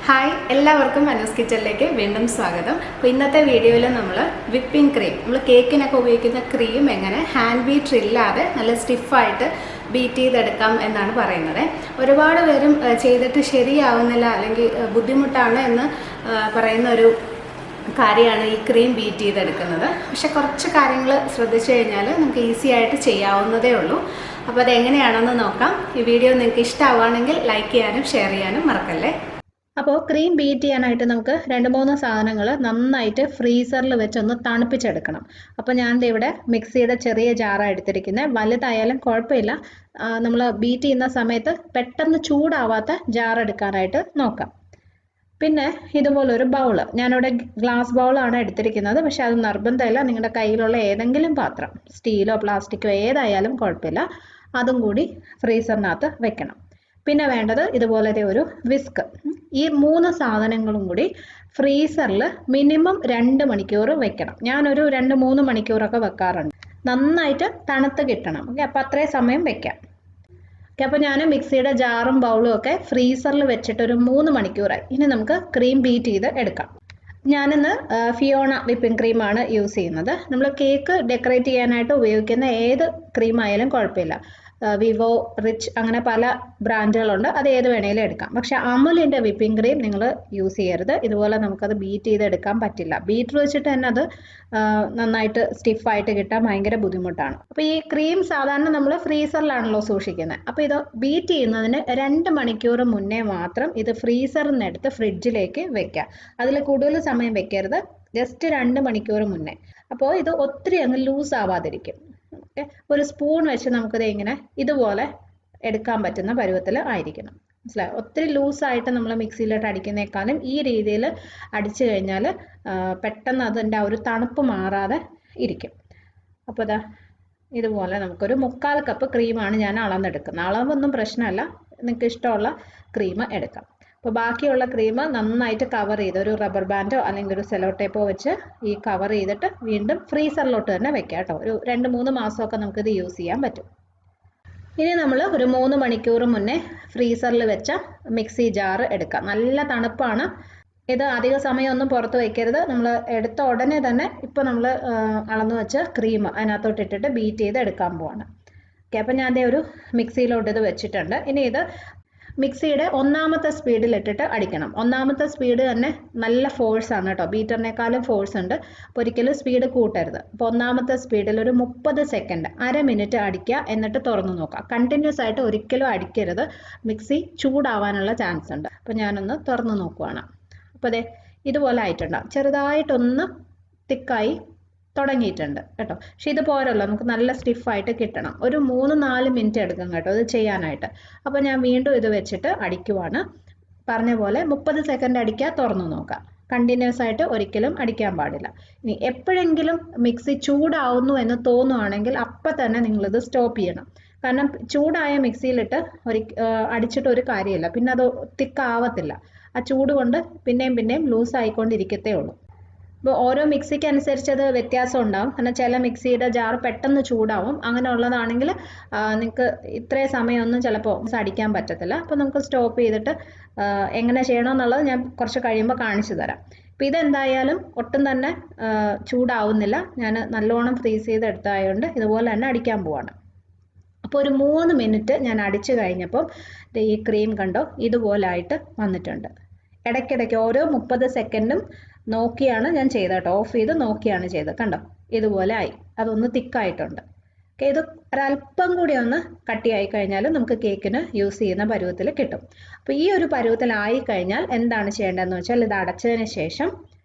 Hi എല്ലാവർക്കും മനോസ് കിച്ചണിലേക്ക് വീണ്ടും സ്വാഗതം. അപ്പോൾ ഇന്നത്തെ വീഡിയോയിൽ നമ്മൾ വിപ്പിംഗ് ക്രീം, നമ്മൾ കേക്കിനൊക്കെ ഉപയോഗിക്കുന്ന ക്രീം എങ്ങനെ ഹാൻഡ് ബീറ്റർ ഇല്ലാതെ നല്ല സ്റ്റിഫായിട്ട് ബീറ്റ് ചെയ്തെടുക്കാം എന്നാണ് പറയുന്നത്. ഒരുപാട് പേരും ചെയ്തിട്ട് ശരിയാവുന്നില്ല അല്ലെങ്കിൽ ബുദ്ധിമുട്ടാണ് എന്ന് പറയുന്ന ഒരു കാര്യമാണ് ഈ ക്രീം ബീറ്റ് ചെയ്തെടുക്കുന്നത്. പക്ഷെ കുറച്ച് കാര്യങ്ങൾ ശ്രദ്ധിച്ചു കഴിഞ്ഞാൽ നമുക്ക് ഈസി ആയിട്ട് ചെയ്യാവുന്നതേ ഉള്ളൂ. അപ്പോൾ അതെങ്ങനെയാണെന്ന് നോക്കാം. ഈ വീഡിയോ നിങ്ങൾക്ക് ഇഷ്ടമാവുകയാണെങ്കിൽ ലൈക്ക് ചെയ്യാനും ഷെയർ ചെയ്യാനും മറക്കല്ലേ. അപ്പോൾ ക്രീം ബീറ്റ് ചെയ്യാനായിട്ട് നമുക്ക് 2-3 സാധനങ്ങൾ നന്നായിട്ട് ഫ്രീസറിൽ വെച്ചൊന്ന് തണുപ്പിച്ചെടുക്കണം. അപ്പോൾ ഞാൻ ഇവിടെ മിക്സിയുടെ ചെറിയ ജാറാണ് എടുത്തിരിക്കുന്നത്. വലുതായാലും കുഴപ്പമില്ല. നമ്മൾ ബീറ്റ് ചെയ്യുന്ന സമയത്ത് പെട്ടെന്ന് ചൂടാവാത്ത ജാർ എടുക്കാനായിട്ട് നോക്കാം. പിന്നെ ഇതുപോലൊരു ബൗള്, ഞാനിവിടെ ഗ്ലാസ് ബൗളാണ് എടുത്തിരിക്കുന്നത്. പക്ഷെ അത് നിർബന്ധമില്ല, നിങ്ങളുടെ കയ്യിലുള്ള ഏതെങ്കിലും പാത്രം, സ്റ്റീലോ പ്ലാസ്റ്റിക്കോ ഏതായാലും കുഴപ്പമില്ല, അതും കൂടി ഫ്രീസറിനകത്ത് വെക്കണം. പിന്നെ വേണ്ടത് ഇതുപോലത്തെ ഒരു വിസ്ക്. ഈ 3 സാധനങ്ങളും കൂടി ഫ്രീസറിൽ മിനിമം 2 മണിക്കൂർ വെക്കണം. ഞാനൊരു 2-3 മണിക്കൂറൊക്കെ വെക്കാറുണ്ട്. നന്നായിട്ട് തണുത്ത് കിട്ടണം. ഓക്കെ, അപ്പോൾ അത്രയും സമയം വെക്കാം. ഓക്കെ, അപ്പോൾ ഞാൻ മിക്സിയുടെ ജാറും ബൗളും ഒക്കെ ഫ്രീസറിൽ വെച്ചിട്ട് ഒരു 3 മണിക്കൂറായി. ഇനി നമുക്ക് ക്രീം ബീറ്റ് ചെയ്ത് എടുക്കാം. ഞാനിന്ന് ഫിയോണ വിപ്പിംഗ് ക്രീമാണ് യൂസ് ചെയ്യുന്നത്. നമ്മൾ കേക്ക് ഡെക്കറേറ്റ് ചെയ്യാനായിട്ട് ഉപയോഗിക്കുന്ന ഏത് ക്രീം ആയാലും കുഴപ്പമില്ല. വിവോ, റിച്ച്, അങ്ങനെ പല ബ്രാൻഡുകളുണ്ട്. അത് ഏത് വേണേലും എടുക്കാം. പക്ഷെ അമുലിൻ്റെ വിപ്പിംഗ് ക്രീം നിങ്ങൾ യൂസ് ചെയ്യരുത്. ഇതുപോലെ നമുക്കത് ബീറ്റ് ചെയ്തെടുക്കാൻ പറ്റില്ല. ബീറ്റർ വെച്ചിട്ട് തന്നെ അത് നന്നായിട്ട് സ്റ്റിഫായിട്ട് കിട്ടാൻ ഭയങ്കര ബുദ്ധിമുട്ടാണ്. അപ്പോൾ ഈ ക്രീം സാധാരണ നമ്മൾ ഫ്രീസറിലാണല്ലോ സൂക്ഷിക്കുന്നത്. അപ്പോൾ ഇത് ബീറ്റ് ചെയ്യുന്നതിന് 2 മണിക്കൂർ മുന്നേ മാത്രം ഇത് ഫ്രീസറിൽ നിന്ന് എടുത്ത് ഫ്രിഡ്ജിലേക്ക് വെക്കുക. അതിൽ കൂടുതൽ സമയം വെക്കരുത്, ജസ്റ്റ് 2 മണിക്കൂർ മുന്നേ. അപ്പോൾ ഇത് ഒത്തിരി അങ്ങ് ലൂസ് ആവാതിരിക്കും. ഓക്കെ, ഒരു സ്പൂൺ വെച്ച് നമുക്കിത് ഇങ്ങനെ ഇതുപോലെ എടുക്കാൻ പറ്റുന്ന പരുവത്തിൽ ആയിരിക്കണം. മനസ്സിലായോ? ഒത്തിരി ലൂസായിട്ട് നമ്മൾ മിക്സിയിലോട്ട് അടിക്കുന്നേക്കാളും ഈ രീതിയിൽ അടിച്ചു കഴിഞ്ഞാൽ പെട്ടെന്ന് അതിൻ്റെ ആ ഒരു തണുപ്പ് മാറാതെ ഇരിക്കും. അപ്പോൾ ഇതാ ഇതുപോലെ നമുക്കൊരു 3/4 കപ്പ് ക്രീമാണ് ഞാൻ അളന്നെടുക്കുന്നത്. അളവൊന്നും പ്രശ്നമല്ല, നിങ്ങൾക്ക് ഇഷ്ടമുള്ള ക്രീം എടുക്കാം. അപ്പോൾ ബാക്കിയുള്ള ക്രീം നന്നായിട്ട് കവർ ചെയ്ത് ഒരു റബ്ബർ ബാൻഡോ അല്ലെങ്കിൽ ഒരു സെലോ ടേപ്പോ വെച്ച് ഈ കവർ ചെയ്തിട്ട് വീണ്ടും ഫ്രീസറിലോട്ട് തന്നെ വെക്കാം കേട്ടോ. ഒരു 2-3 മാസമൊക്കെ നമുക്കിത് യൂസ് ചെയ്യാൻ പറ്റും. ഇനി നമ്മൾ ഒരു 3 മണിക്കൂർ മുന്നേ ഫ്രീസറിൽ വെച്ച മിക്സി ജാർ എടുക്കാം. നല്ല തണുപ്പാണ്. ഇത് അധിക സമയമൊന്നും പുറത്ത് വയ്ക്കരുത്. നമ്മൾ എടുത്ത ഉടനെ തന്നെ ഇപ്പോൾ നമ്മൾ അളന്ന് വെച്ച ക്രീം അതിനകത്തോട്ട് ഇട്ടിട്ട് ബീറ്റ് ചെയ്ത് എടുക്കാൻ പോവാണ്. ഓക്കെ, അപ്പോൾ ഞാൻ അതേ ഒരു മിക്സിയിലോട്ട് ഇത് വെച്ചിട്ടുണ്ട്. ഇനി ഇത് മിക്സിയുടെ 1ാമത്തെ സ്പീഡിൽ ഇട്ടിട്ട് അടിക്കണം. 1ാമത്തെ സ്പീഡ് തന്നെ നല്ല ഫോഴ്സ് ആണ് കേട്ടോ, ബീറ്ററിനേക്കാളും ഫോഴ്സ് ഉണ്ട്. അപ്പോൾ ഒരിക്കലും സ്പീഡ് കൂട്ടരുത്. അപ്പോൾ 1ാമത്തെ സ്പീഡിൽ ഒരു 30 സെക്കൻഡ്, അര മിനിറ്റ് അടിക്കുക. എന്നിട്ട് തുറന്നു നോക്കുക. കണ്ടിന്യൂസ് ആയിട്ട് ഒരിക്കലും അടിക്കരുത്, മിക്സി ചൂടാവാനുള്ള ചാൻസ് ഉണ്ട്. അപ്പോൾ ഞാനൊന്ന് തുറന്നു നോക്കുവാണ്. അപ്പോൾ അതെ ഇതുപോലെ ആയിട്ടുണ്ടാകും. ചെറുതായിട്ടൊന്ന് തിക്കായി തുടങ്ങിയിട്ടുണ്ട് കേട്ടോ. പക്ഷെ ഇത് പോരല്ലോ, നമുക്ക് നല്ല സ്റ്റിഫായിട്ട് കിട്ടണം. ഒരു 3-4 മിനിറ്റ് എടുക്കും കേട്ടോ ഇത് ചെയ്യാനായിട്ട്. അപ്പോൾ ഞാൻ വീണ്ടും ഇത് വെച്ചിട്ട് അടിക്കുവാണ്. പറഞ്ഞ പോലെ 30 സെക്കൻഡ് അടിക്കുക, തുറന്നു നോക്കുക. കണ്ടിന്യൂസ് ആയിട്ട് ഒരിക്കലും അടിക്കാൻ പാടില്ല. ഇനി എപ്പോഴെങ്കിലും മിക്സി ചൂടാവുന്നു എന്ന് തോന്നുവാണെങ്കിൽ അപ്പം തന്നെ നിങ്ങളിത് സ്റ്റോപ്പ് ചെയ്യണം. കാരണം ചൂടായ മിക്സിയിലിട്ട് അടിച്ചിട്ട് ഒരു കാര്യമില്ല, പിന്നെ അത് തിക്കാവത്തില്ല. ആ ചൂട് കൊണ്ട് പിന്നെയും ലൂസ് ആയിക്കൊണ്ടിരിക്കത്തേ ഉള്ളൂ. ഇപ്പോൾ ഓരോ മിക്സിക്ക് അനുസരിച്ച് അത് വ്യത്യാസം ഉണ്ടാവും. കാരണം ചില മിക്സിയുടെ ജാർ പെട്ടെന്ന് ചൂടാവും. അങ്ങനെ ഉള്ളതാണെങ്കിൽ നിങ്ങൾക്ക് ഇത്രയും സമയമൊന്നും ചിലപ്പോൾ അടിക്കാൻ പറ്റത്തില്ല. അപ്പോൾ നമുക്ക് സ്റ്റോപ്പ് ചെയ്തിട്ട് എങ്ങനെ ചെയ്യണമെന്നുള്ളത് ഞാൻ കുറച്ച് കഴിയുമ്പോൾ കാണിച്ചു തരാം. അപ്പോൾ ഇതെന്തായാലും ഒട്ടും തന്നെ ചൂടാവുന്നില്ല. ഞാൻ നല്ലോണം ഫ്രീസ് ചെയ്തെടുത്തായതുകൊണ്ട് ഇതുപോലെ തന്നെ അടിക്കാൻ പോവാണ്. അപ്പോൾ ഒരു 3 മിനിറ്റ് ഞാൻ അടിച്ചു കഴിഞ്ഞപ്പോൾ ഈ ക്രീം കണ്ടോ ഇതുപോലായിട്ട് വന്നിട്ടുണ്ട്. ഇടയ്ക്കിടയ്ക്ക് ഓരോ 30 സെക്കൻഡും നോക്കിയാണ് ഞാൻ ചെയ്തത് കേട്ടോ. ഓഫ് ചെയ്ത് നോക്കിയാണ് ചെയ്തത്. കണ്ടോ ഇതുപോലെ ആയി, അതൊന്ന് തിക്കായിട്ടുണ്ട്. ഓക്കെ, ഇത് ഒരല്പം കൂടി ഒന്ന് കട്ടിയായി കഴിഞ്ഞാൽ നമുക്ക് കേക്കിന് യൂസ് ചെയ്യുന്ന പരുവത്തിൽ കിട്ടും. അപ്പോൾ ഈ ഒരു പരുവത്തിലായി കഴിഞ്ഞാൽ എന്താണ് ചെയ്യേണ്ടതെന്ന് വെച്ചാൽ ഇത് അടച്ചതിന് ശേഷം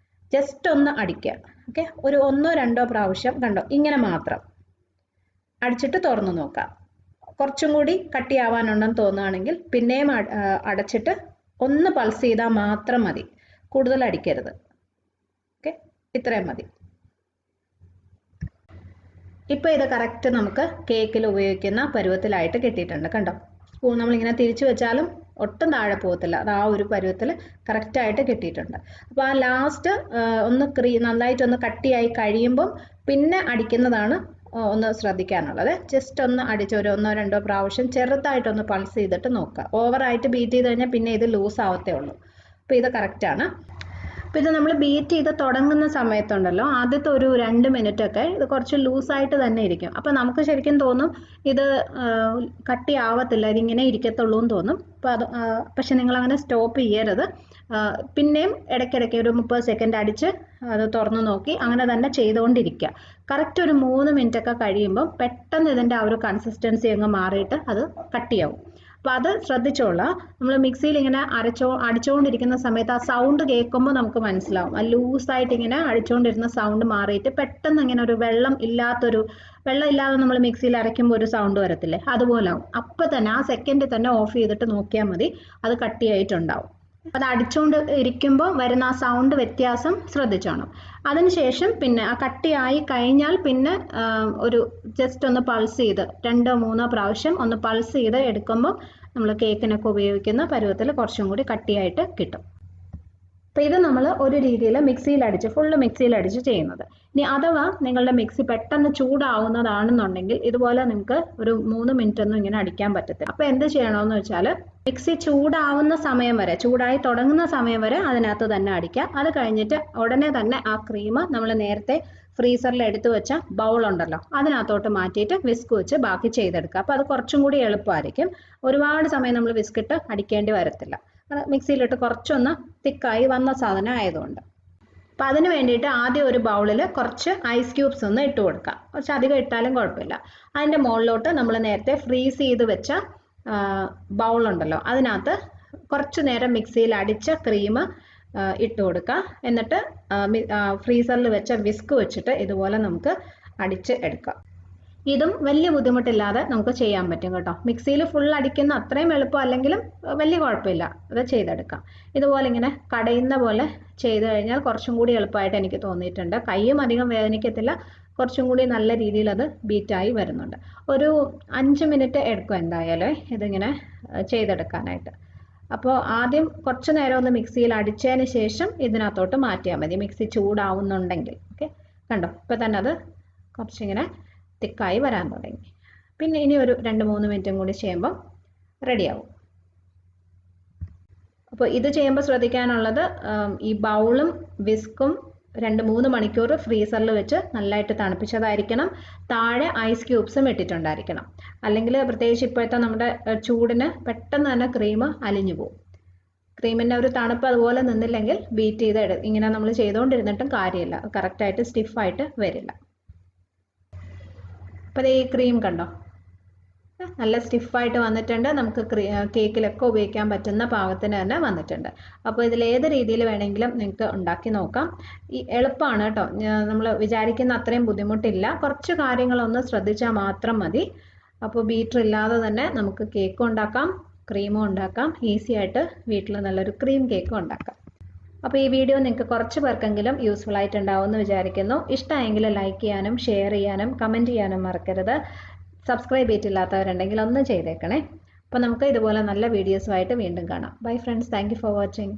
ജസ്റ്റ് ഒന്ന് അടിക്കുക. ഓക്കെ, ഒരു 1-2 പ്രാവശ്യം കണ്ടോ ഇങ്ങനെ മാത്രം അടിച്ചിട്ട് തുറന്നു നോക്കാം. കുറച്ചും കൂടി കട്ടിയാവാനുണ്ടെന്ന് തോന്നുകയാണെങ്കിൽ പിന്നെയും അടച്ചിട്ട് ഒന്ന് പൾസ് ചെയ്താൽ മാത്രം മതി, കൂടുതൽ അടിക്കരുത്. ഓക്കെ, ഇത്രയും മതി. ഇപ്പോൾ ഇത് കറക്റ്റ് നമുക്ക് കേക്കിൽ ഉപയോഗിക്കുന്ന പരുവത്തിലായിട്ട് കിട്ടിയിട്ടുണ്ട്. കണ്ടോ, സ്പൂൺ നമ്മളിങ്ങനെ തിരിച്ചു വെച്ചാലും ഒട്ടും താഴെ പോകത്തില്ല. അത് ആ ഒരു പരുവത്തിൽ കറക്റ്റായിട്ട് കിട്ടിയിട്ടുണ്ട്. അപ്പോൾ ആ ലാസ്റ്റ് ഒന്ന് നന്നായിട്ടൊന്ന് കട്ടിയായി കഴിയുമ്പം പിന്നെ അടിക്കുന്നതാണ് ഒന്ന് ശ്രദ്ധിക്കാനുള്ളത്. ജസ്റ്റ് ഒന്ന് അടിച്ച് ഒരു 1-2 പ്രാവശ്യം ചെറുതായിട്ടൊന്ന് പൾസ് ചെയ്തിട്ട് നോക്കുക. ഓവറായിട്ട് ബീറ്റ് ചെയ്ത് കഴിഞ്ഞാൽ പിന്നെ ഇത് ലൂസ് ആവത്തേ ഉള്ളൂ. അപ്പോൾ ഇത് കറക്റ്റാണ്. അപ്പോൾ ഇത് നമ്മൾ ബീറ്റ് ചെയ്ത് തുടങ്ങുന്ന സമയത്തുണ്ടല്ലോ, ആദ്യത്തെ ഒരു 2 മിനിറ്റൊക്കെ ഇത് കുറച്ച് ലൂസായിട്ട് തന്നെ ഇരിക്കും. അപ്പോൾ നമുക്ക് ശരിക്കും തോന്നും ഇത് കട്ടിയാവത്തില്ല, ഇതിങ്ങനെ ഇരിക്കത്തുള്ളൂ എന്ന് തോന്നും. അപ്പോൾ അത് പക്ഷെ നിങ്ങളങ്ങനെ സ്റ്റോപ്പ് ചെയ്യരുത്. പിന്നെയും ഇടയ്ക്കിടയ്ക്ക് ഒരു 30 സെക്കൻഡ് അടിച്ച് അത് തുറന്നു നോക്കി അങ്ങനെ തന്നെ ചെയ്തുകൊണ്ടിരിക്കുക. കറക്റ്റ് ഒരു 3 മിനിറ്റൊക്കെ കഴിയുമ്പോൾ പെട്ടെന്ന് ഇതിൻ്റെ ആ ഒരു കൺസിസ്റ്റൻസി അങ്ങ് മാറിയിട്ട് അത് കട്ടിയാവും. അപ്പോൾ അത് ശ്രദ്ധിച്ചോളാം. നമ്മൾ മിക്സിയിൽ ഇങ്ങനെ അടിച്ചുകൊണ്ടിരിക്കുന്ന സമയത്ത് ആ സൗണ്ട് കേൾക്കുമ്പോൾ നമുക്ക് മനസ്സിലാവും. ആ ലൂസായിട്ട് ഇങ്ങനെ അടിച്ചുകൊണ്ടിരുന്ന സൗണ്ട് മാറിയിട്ട് പെട്ടെന്ന് ഇങ്ങനെ ഒരു വെള്ളം ഇല്ലാതെ നമ്മൾ മിക്സിയിൽ അരയ്ക്കുമ്പോൾ ഒരു സൗണ്ട് വരത്തില്ലേ, അതുപോലെ ആവും. അപ്പം തന്നെ ആ സെക്കൻഡിൽ തന്നെ ഓഫ് ചെയ്തിട്ട് നോക്കിയാൽ മതി, അത് കട്ടിയായിട്ടുണ്ടാവും. അത് അടിച്ചുകൊണ്ട് ഇരിക്കുമ്പോൾ വരുന്ന ആ സൗണ്ട് വ്യത്യാസം ശ്രദ്ധിച്ചോണം. അതിനുശേഷം പിന്നെ ആ കട്ടിയായി കഴിഞ്ഞാൽ പിന്നെ ഒരു ജസ്റ്റ് ഒന്ന് പൾസ് ചെയ്ത് 2-3 പ്രാവശ്യം ഒന്ന് പൾസ് ചെയ്ത് എടുക്കുമ്പോൾ നമ്മൾ കേക്കിനൊക്കെ ഉപയോഗിക്കുന്ന പരുവത്തിൽ കുറച്ചും കൂടി കട്ടിയായിട്ട് കിട്ടും. അപ്പോൾ ഇത് നമ്മൾ ഒരു രീതിയിൽ ഫുള്ള് മിക്സിയിൽ അടിച്ച് ചെയ്യുന്നത്. ഇനി അഥവാ നിങ്ങളുടെ മിക്സി പെട്ടെന്ന് ചൂടാവുന്നതാണെന്നുണ്ടെങ്കിൽ ഇതുപോലെ നിങ്ങൾക്ക് ഒരു 3 മിനിറ്റ് ഒന്നും ഇങ്ങനെ അടിക്കാൻ പറ്റത്തില്ല. അപ്പോൾ എന്ത് ചെയ്യണമെന്ന് വെച്ചാൽ മിക്സി ചൂടായി തുടങ്ങുന്ന സമയം വരെ അതിനകത്ത് തന്നെ അടിക്കുക. അത് കഴിഞ്ഞിട്ട് ഉടനെ തന്നെ ആ ക്രീം നമ്മൾ നേരത്തെ ഫ്രീസറിൽ എടുത്തു വെച്ച ബൗൾ ഉണ്ടല്ലോ അതിനകത്തോട്ട് മാറ്റിയിട്ട് വിസ്ക് വെച്ച് ബാക്കി ചെയ്തെടുക്കുക. അപ്പോൾ അത് കുറച്ചും കൂടി എളുപ്പമായിരിക്കും. ഒരുപാട് സമയം നമ്മൾ വിസ്കിട്ട് അടിക്കേണ്ടി വരത്തില്ല. മിക്സിയിലിട്ട് കുറച്ചൊന്ന് തിക്കായി വന്ന സാധനം ആയതുകൊണ്ട്. അപ്പം അതിന് വേണ്ടിയിട്ട് ആദ്യം ഒരു ബൗളിൽ കുറച്ച് ഐസ് ക്യൂബ്സ് ഒന്ന് ഇട്ട് കൊടുക്കുക. കുറച്ച് അധികം ഇട്ടാലും കുഴപ്പമില്ല. അതിൻ്റെ മുകളിലോട്ട് നമ്മൾ നേരത്തെ ഫ്രീസ് ചെയ്ത് വെച്ച ബൗളുണ്ടല്ലോ അതിനകത്ത് കുറച്ച് നേരം മിക്സിയിൽ അടിച്ച ക്രീം ഇട്ട് കൊടുക്കുക. എന്നിട്ട് ഫ്രീസറിൽ വെച്ച വിസ്ക് വെച്ചിട്ട് ഇതുപോലെ നമുക്ക് അടിച്ച് എടുക്കാം. ഇതും വലിയ ബുദ്ധിമുട്ടില്ലാതെ നമുക്ക് ചെയ്യാൻ പറ്റും കേട്ടോ. മിക്സിയിൽ ഫുൾ അടിക്കുന്ന അത്രയും എളുപ്പം അല്ലെങ്കിലും വലിയ കുഴപ്പമില്ല, അത് ചെയ്തെടുക്കാം. ഇതുപോലെ ഇങ്ങനെ കടയുന്ന പോലെ ചെയ്ത് കഴിഞ്ഞാൽ കുറച്ചും കൂടി എളുപ്പമായിട്ട് എനിക്ക് തോന്നിയിട്ടുണ്ട്. കൈയും അധികം വേദനിക്കത്തില്ല, കുറച്ചും കൂടി നല്ല രീതിയിൽ അത് ബീറ്റായി വരുന്നുണ്ട്. ഒരു 5 മിനിറ്റ് എടുക്കും എന്തായാലും ഇതിങ്ങനെ ചെയ്തെടുക്കാനായിട്ട്. അപ്പോൾ ആദ്യം കുറച്ച് നേരം ഒന്ന് മിക്സിയിൽ അടിച്ചതിന് ശേഷം ഇതിനകത്തോട്ട് മാറ്റിയാൽ മതി, മിക്സി ചൂടാവുന്നുണ്ടെങ്കിൽ. ഓക്കെ, കണ്ടോ ഇപ്പോൾ തന്നെ അത് കുറച്ചിങ്ങനെ തിക്കായി വരാൻ തുടങ്ങി. പിന്നെ ഇനി ഒരു 2-3 മിനിറ്റും കൂടി ചെയ്യുമ്പോൾ റെഡിയാവും. അപ്പോൾ ഇത് ചെയ്യുമ്പോൾ ശ്രദ്ധിക്കാനുള്ളത് ഈ ബൗളും വിസ്കും 2-3 മണിക്കൂർ ഫ്രീസറിൽ വെച്ച് നല്ലതായിട്ട് തണുപ്പിച്ചതായിരിക്കണം. താഴെ ഐസ് ക്യൂബ്സും ഇട്ടിട്ടുണ്ടായിരിക്കണം. അല്ലെങ്കിൽ പ്രത്യേകിച്ച് ഇപ്പോഴത്തെ നമ്മുടെ ചൂടിന് പെട്ടെന്ന് തന്നെ ക്രീം അലിഞ്ഞു പോകും. ക്രീമിൻ്റെ ഒരു തണുപ്പ് അതുപോലെ നിന്നില്ലെങ്കിൽ ബീറ്റ് ചെയ്ത് ഇങ്ങനെ നമ്മൾ ചെയ്തുകൊണ്ടിരുന്നിട്ടും കാര്യമില്ല, കറക്റ്റായിട്ട് സ്റ്റിഫായിട്ട് വരില്ല. അപ്പോൾ ഈ ക്രീം കണ്ടോ നല്ല സ്റ്റിഫായിട്ട് വന്നിട്ടുണ്ട്. നമുക്ക് കേക്കിലൊക്കെ ഉപയോഗിക്കാൻ പറ്റുന്ന പാകത്തിന് തന്നെ വന്നിട്ടുണ്ട്. അപ്പോൾ ഇതിൽ ഏത് രീതിയിൽ വേണമെങ്കിലും നിങ്ങൾക്ക് ഉണ്ടാക്കി നോക്കാം. ഈ എളുപ്പമാണ് കേട്ടോ, നമ്മൾ വിചാരിക്കുന്ന അത്രയും ബുദ്ധിമുട്ടില്ല. കുറച്ച് കാര്യങ്ങളൊന്ന് ശ്രദ്ധിച്ചാൽ മാത്രം മതി. അപ്പോൾ ബീറ്റർ ഇല്ലാതെ തന്നെ നമുക്ക് കേക്കും ഉണ്ടാക്കാം, ക്രീമും ഉണ്ടാക്കാം. ഈസി ആയിട്ട് വീട്ടിൽ നല്ലൊരു ക്രീം കേക്കും ഉണ്ടാക്കാം. അപ്പോൾ ഈ വീഡിയോ നിങ്ങൾക്ക് കുറച്ച് പേർക്കെങ്കിലും യൂസ്ഫുൾ ആയിട്ടുണ്ടാവുമെന്ന് വിചാരിക്കുന്നു. ഇഷ്ടമായെങ്കിൽ ലൈക്ക് ചെയ്യാനും ഷെയർ ചെയ്യാനും കമൻറ്റ് ചെയ്യാനും മറക്കരുത്. സബ്സ്ക്രൈബ് ചെയ്തിട്ടില്ലാത്തവരുണ്ടെങ്കിൽ ഒന്ന് ചെയ്തേക്കണേ. അപ്പോൾ നമുക്ക് ഇതുപോലെ നല്ല വീഡിയോസുമായിട്ട് വീണ്ടും കാണാം. Bye friends, thank you for watching.